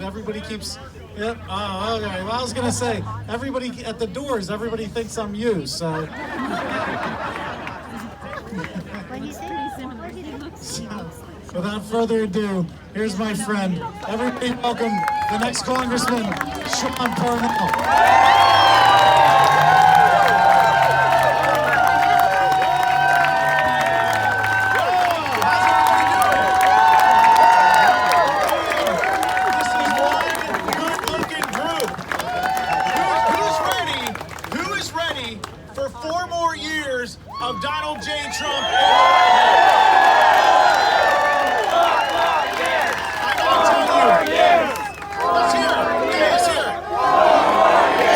everybody keeps. Yep. Oh, okay. Well, I was gonna say everybody at the doors. Everybody thinks I'm you. So. Without further ado, here's my friend. Everybody welcome the next Congressman, Sean Parnell. For 4 more years of Donald J. Trump. I gotta tell you. Let's hear it. Yeah, let's hear it.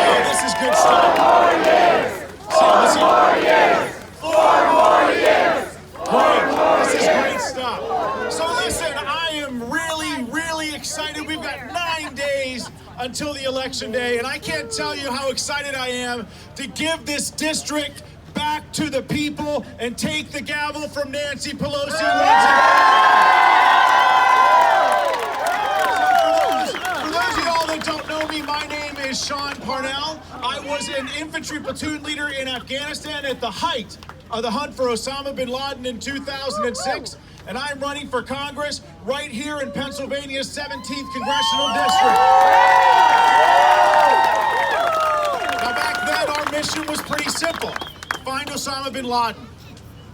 Oh, this is good stuff. Let's hear it. 4 more years. Great. This is great stuff. So listen, I am really excited. We've got 9 days until the election day, and I can't tell you how excited I am to give this district back to the people and take the gavel from Nancy Pelosi. For those of y'all that don't know me, my name is Sean Parnell. I was an infantry platoon leader in Afghanistan at the height of the hunt for Osama bin Laden in 2006. And I'm running for Congress right here in Pennsylvania's 17th Congressional District. Now back then, our mission was pretty simple. Find Osama bin Laden.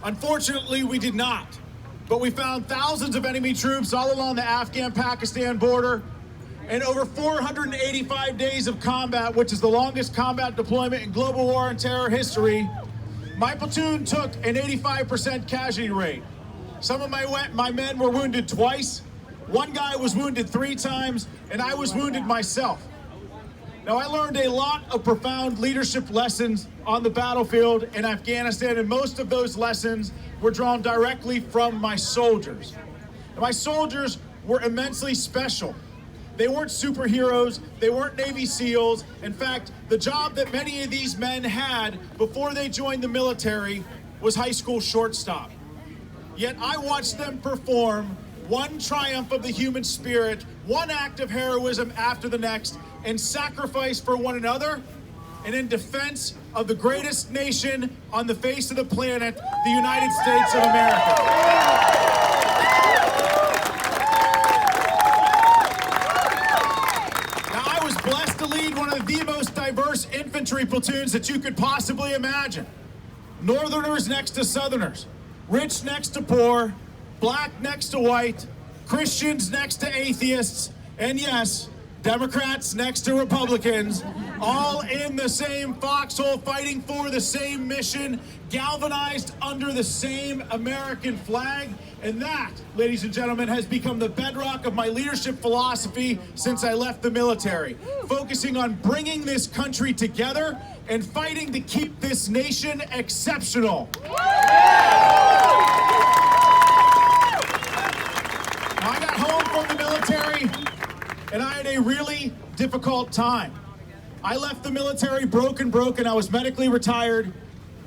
Unfortunately, we did not. But we found thousands of enemy troops all along the Afghan-Pakistan border, and over 485 days of combat, which is the longest combat deployment in global war and terror history. My platoon took an 85% casualty rate. Some of my men were wounded twice. One guy was wounded 3 times, and I was wounded myself. Now, I learned a lot of profound leadership lessons on the battlefield in Afghanistan, and most of those lessons were drawn directly from my soldiers. And my soldiers were immensely special. They weren't superheroes, they weren't Navy SEALs. In fact, the job that many of these men had before they joined the military was high school shortstop. Yet I watched them perform one triumph of the human spirit, one act of heroism after the next, and sacrifice for one another and in defense of the greatest nation on the face of the planet, the United States of America. Now, I was blessed to lead one of the most diverse infantry platoons that you could possibly imagine. Northerners next to Southerners. Rich next to poor, black next to white, Christians next to atheists, and yes, Democrats next to Republicans, all in the same foxhole fighting for the same mission, galvanized under the same American flag. And that, ladies and gentlemen, has become the bedrock of my leadership philosophy since I left the military, focusing on bringing this country together and fighting to keep this nation exceptional. I got home from the military, and I had a really difficult time. I left the military broken. I was medically retired.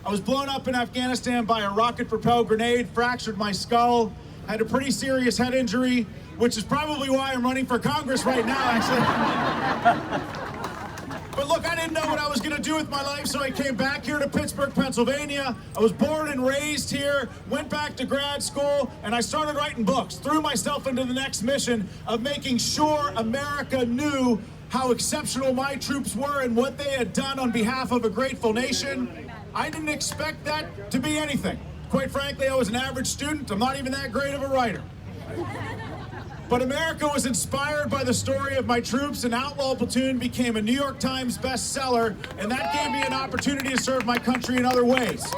I was blown up in Afghanistan by a rocket-propelled grenade, fractured my skull, had a pretty serious head injury, which is probably why I'm running for Congress right now, actually. But look, I didn't know what I was going to do with my life, so I came back here to Pittsburgh, Pennsylvania. I was born and raised here, went back to grad school, and I started writing books, threw myself into the next mission of making sure America knew how exceptional my troops were and what they had done on behalf of a grateful nation. I didn't expect that to be anything. Quite frankly, I was an average student. I'm not even that great of a writer. But America was inspired by the story of my troops, and Outlaw Platoon became a New York Times bestseller, and that gave me an opportunity to serve my country in other ways. So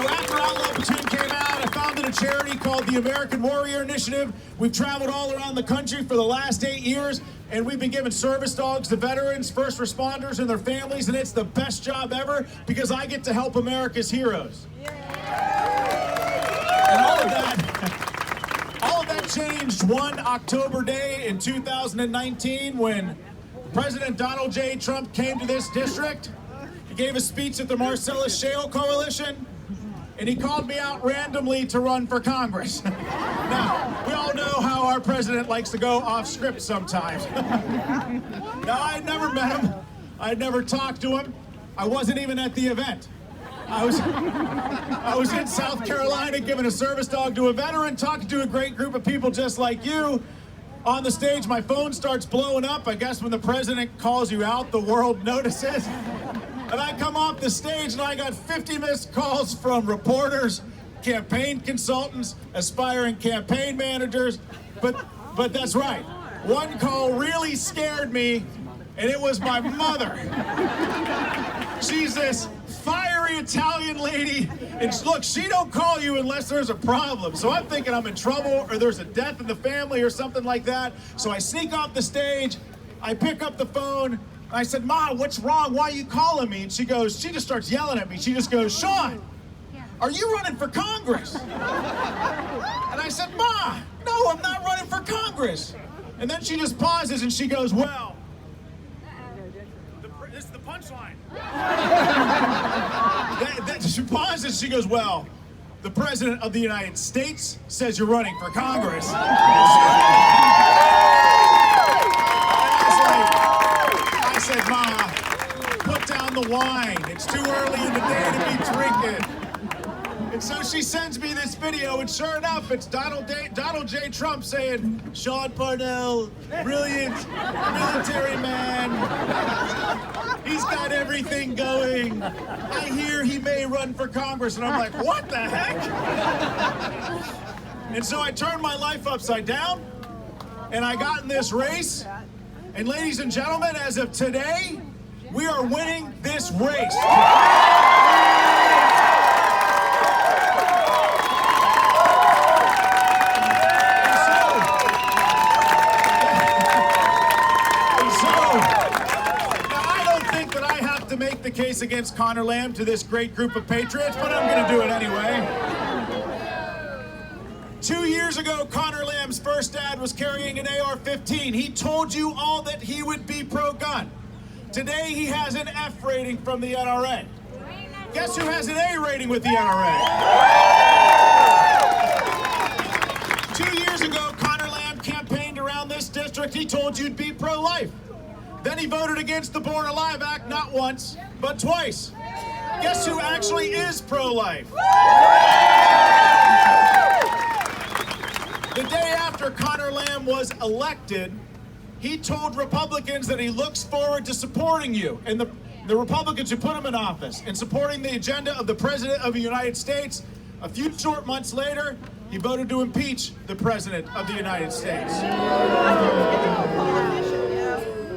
after Outlaw Platoon came out, I founded a charity called the American Warrior Initiative. We've traveled all around the country for the last 8 years, and we've been giving service dogs to veterans, first responders, and their families, and it's the best job ever because I get to help America's heroes. And all of that changed one October day in 2019 when President Donald J. Trump came to this district. He gave a speech at the Marcellus Shale Coalition, and he called me out randomly to run for Congress. Now, we all know how our president likes to go off script sometimes. Now, I had never met him. I had never talked to him. I wasn't even at the event. I was in South Carolina giving a service dog to a veteran, talking to a great group of people just like you. On the stage, my phone starts blowing up. I guess when the president calls you out, the world notices. And I come off the stage and I got 50 missed calls from reporters, campaign consultants, aspiring campaign managers. But that's right. One call really scared me, and it was my mother. She's this fiery Italian lady, and look, she don't call you unless there's a problem. So I'm thinking I'm in trouble or there's a death in the family or something like that. So I sneak off the stage, I pick up the phone, and I said, "Ma, what's wrong? Why are you calling me?" And she just starts yelling at me. She just goes, "Sean, are you running for Congress?" And I said, "Ma, no, I'm not running for Congress." And then she just pauses and she goes, "Well, this is the punchline." She pauses, she goes, "Well, the President of the United States says you're running for Congress." I said, "Ma, put down the wine. It's too early in the day to be drinking." And so she sends me this video, and sure enough, it's Donald J. Trump saying, "Sean Parnell, brilliant military man. He's got everything going. I hear he may run for Congress." And I'm like, what the heck? And so I turned my life upside down, and I got in this race. And ladies and gentlemen, as of today, we are winning this race. To make the case against Connor Lamb to this great group of patriots, but I'm going to do it anyway. 2 years ago, Connor Lamb's first ad was carrying an AR-15. He told you all that he would be pro-gun. Today, he has an F rating from the NRA. Guess who has an A rating with the NRA? 2 years ago, Connor Lamb campaigned around this district. He told you you'd be pro-life. Then he voted against the Born Alive Act not once, but twice. Guess who actually is pro-life? The day after Connor Lamb was elected, he told Republicans that he looks forward to supporting you and the Republicans who put him in office and supporting the agenda of the President of the United States. A few short months later, he voted to impeach the President of the United States.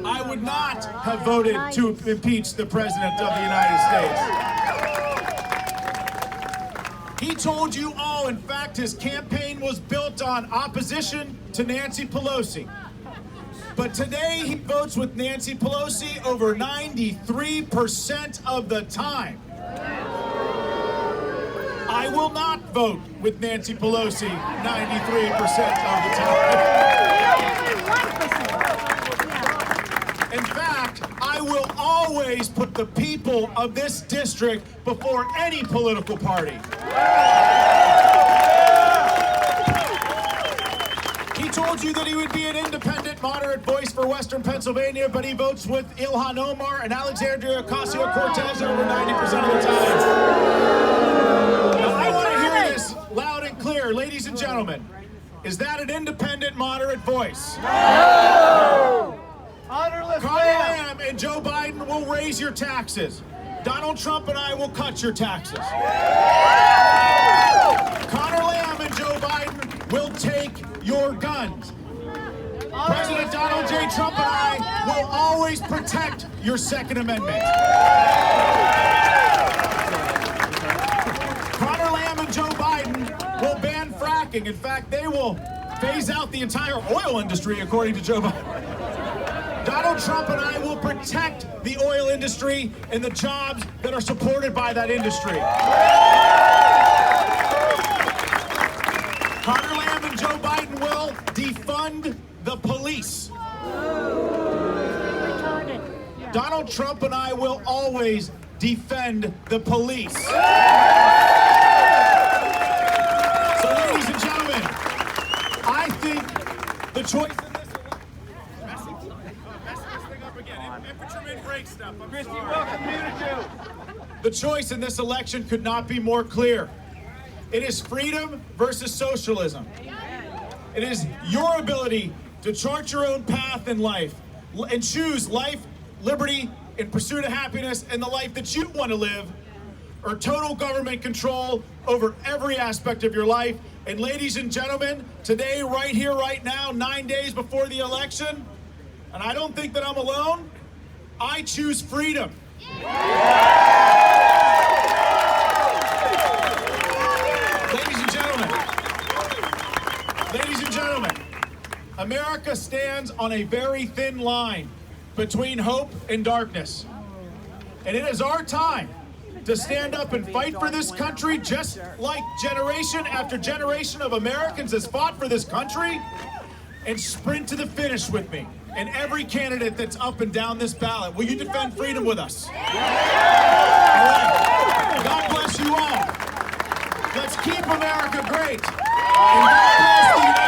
I would not have voted to impeach the President of the United States. He told you all, in fact, his campaign was built on opposition to Nancy Pelosi. But today he votes with Nancy Pelosi over 93% of the time. I will not vote with Nancy Pelosi 93% of the time. In fact, I will always put the people of this district before any political party. He told you that he would be an independent, moderate voice for Western Pennsylvania, but he votes with Ilhan Omar and Alexandria Ocasio-Cortez over 90% of the time. Now, I want to hear this loud and clear, ladies and gentlemen. Is that an independent, moderate voice? No! Connor Lamb and Joe Biden will raise your taxes. Donald Trump and I will cut your taxes. Connor Lamb and Joe Biden will take your guns. President Donald J. Trump and I will always protect your Second Amendment. Connor Lamb and Joe Biden will ban fracking. In fact, they will phase out the entire oil industry, according to Joe Biden. Donald Trump and I will protect the oil industry and the jobs that are supported by that industry. Connor Lamb and Joe Biden will defund the police. Donald Trump and I will always defend the police. choice in this messing this thing up again. Infantryman break stuff. I'm sorry. The choice in this election could not be more clear. It is freedom versus socialism. It is your ability to chart your own path in life and choose life, liberty, in pursuit of happiness, and the life that you want to live, or total government control over every aspect of your life. And ladies and gentlemen, today, right here, right now, 9 days before the election, and I don't think that I'm alone, I choose freedom. Ladies and gentlemen, America stands on a very thin line between hope and darkness. And it is our time to stand up and fight for this country, just like generation after generation of Americans has fought for this country, and sprint to the finish with me. And every candidate that's up and down this ballot, will you defend freedom with us? All right. God bless you all. Let's keep America great. And God bless the